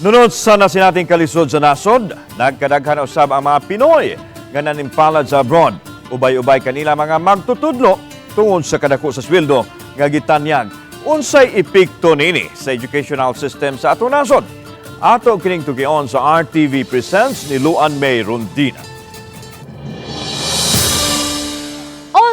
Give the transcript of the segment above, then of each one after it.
Nunot sa nasinating kalisud sa nasud, nagkadaghan usab ang mga Pinoy nga nanimpalad sa abroad. Ubay-ubay kanila mga magtutudlo tungod sa kadako sa sweldo nga gitanyag. Unsay epekto niini sa educational system sa ato nasod? Ato kining tugion sa RTV Presents ni Luan May Rondina.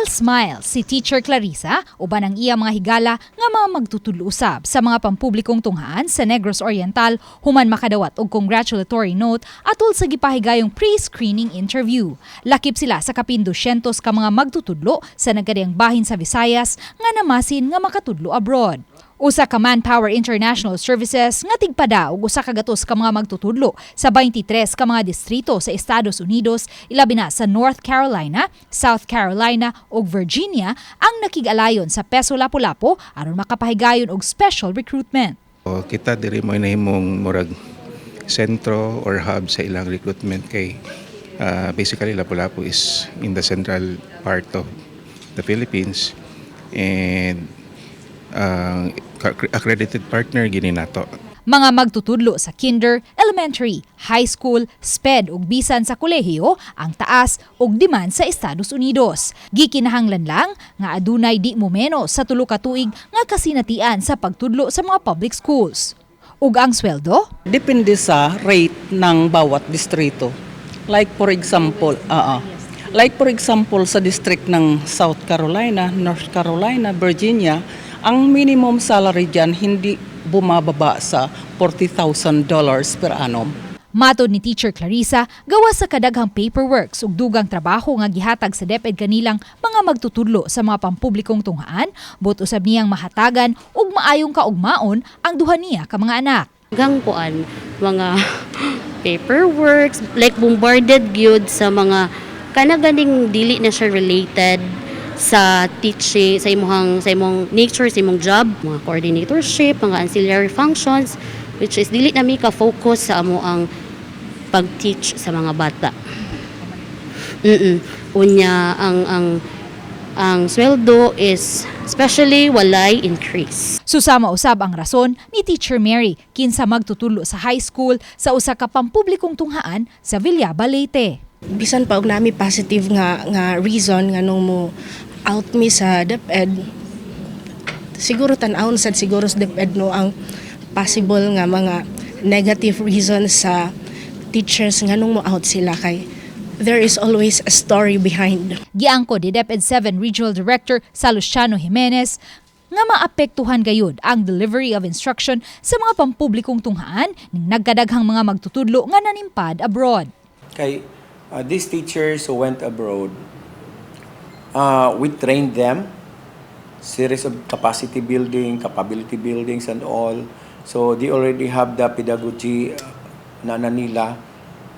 Smile si Teacher Clarissa uban ang iya mga higala nga mga magtutudlo usab sa mga pampublikong tunghaan sa Negros Oriental human makadawat og congratulatory note atol sa gipahigayong pre-screening interview. Lakip sila sa kapin 200 ka mga magtutudlo sa nagkadayang bahin sa Visayas nga namasin nga makatudlo abroad. Usa ka Manpower International Services nga tigpada og usa ka gatos ka mga magtutudlo sa 23 ka mga distrito sa Estados Unidos, ilabi na sa North Carolina, South Carolina ug Virginia ang nakig-alayon sa peso lapu-lapu aron makapahigayon og special recruitment. Kita diri mo inahimong murag sentro or hub sa ilang recruitment kay basically lapu-lapu is in the central part of the Philippines and accredited partner gini nato. Mga magtutudlo sa kinder, elementary, high school, SPED ug bisan sa kolehiyo ang taas ug demand sa Estados Unidos. Gikinahanglan lang nga adunay di mo menos sa 3 ka tuig nga kasinatian sa pagtudlo sa mga public schools. Ug ang sweldo? Depende sa rate ng bawat distrito. Like for example, sa district ng South Carolina, North Carolina, Virginia, ang minimum salary dyan hindi bumababa sa $40,000 per annum. Matod ni Teacher Clarissa, gawas sa kadaghang paperworks ug dugang trabaho nga gihatag sa DepEd kanilang mga magtutudlo sa mga pampublikong tunghaan, but usab niyang mahatagan ug maayong kaugmaon ang duha niya ka mga anak. Gangkuan mga paperworks like bombarded gyud sa mga kanaganing dili na siya related sa teaching, sa imong nature, sa imong job, mga coordinatorship, mga ancillary functions, which is dili na mi ka-focus sa amo ang pag-teach sa mga bata. Unya, ang sweldo is especially walay increase. Susama usab ang rason ni Teacher Mary kinsa magtutudlo sa high school sa usa ka pampublikong tunghaan sa Villaba, Leyte. Bisan pa og nami positive nga reason nga nung mo out mi sa DepEd, siguro tan-awon sad siguro sa DepEd no ang possible nga mga negative reasons sa teachers nga nung mo out sila kay there is always a story behind. Giangko ni DepEd 7 Regional Director Luciano Jimenez nga maapektuhan gayud ang delivery of instruction sa mga pampublikong tunghaan ning nagkadaghang mga magtutudlo nga nanimpad abroad. Kay these teachers who went abroad, we trained them, series of capacity building, capability buildings and all. So they already have the pedagogy na nila.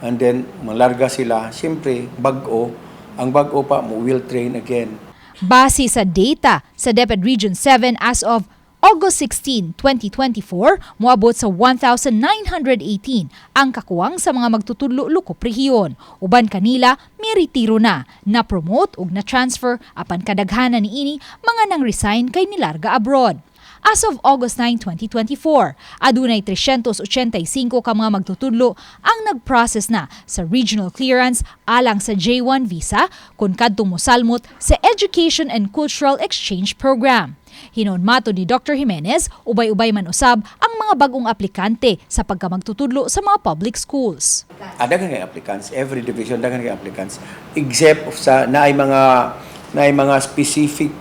And then malarga sila, siyempre bago, ang bago pa mo will train again. Basi sa data sa DepEd Region 7 as of August 16, 2024, muabot sa 1,918 ang kakuwang sa mga magtutudlo lukop rehiyon. Uban kanila, miretiro na-promote ug na-transfer apan kadaghanan niini mga nang-resign kay nilarga abroad. As of August 9, 2024, adunay 385 ka mga magtutudlo ang nag-process na sa regional clearance alang sa J1 visa kung kadtong mosalmot sa Education and Cultural Exchange Program. Hinon mato ni Dr. Jimenez, ubay-ubay man usab ang mga bagong aplikante sa pagkamagtutudlo sa mga public schools. Daghan kay applicants, every division daghan kay applicants except sa naay mga specific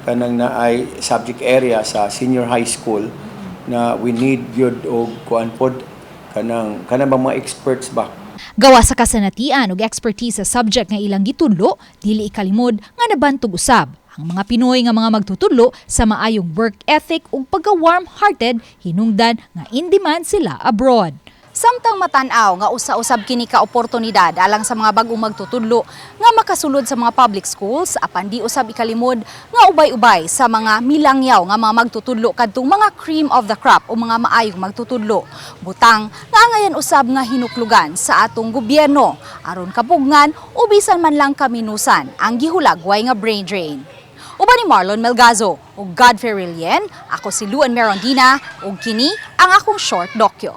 kanang naay subject area sa senior high school na we need gyud og kuan pod kanang mga experts ba. Gawa sa kasanatian ug expertise sa subject nga ilang gitudlo, dili ikalimod nga nabantog usab ang mga Pinoy nga mga magtutudlo sa maayong work ethic ug pagka-warm-hearted hinungdan nga in demand sila abroad. Samtang matanaw nga usa-usab kini ka oportunidad alang sa mga bagong magtutudlo nga makasulod sa mga public schools apan di usab ikalimod nga ubay-ubay sa mga milangyaw nga mga magtutudlo kadtong mga cream of the crop o mga maayong magtutudlo. Butang nga ngayon usab nga hinuklugan sa atong gobyerno aron kapugngan o bisan man lang kaminusan ang gihulagway nga brain drain. Uban ni Marlon Melgazo ug Godfrey Rilien, ako si Luan Merondina ug kini ang akong short dokyo.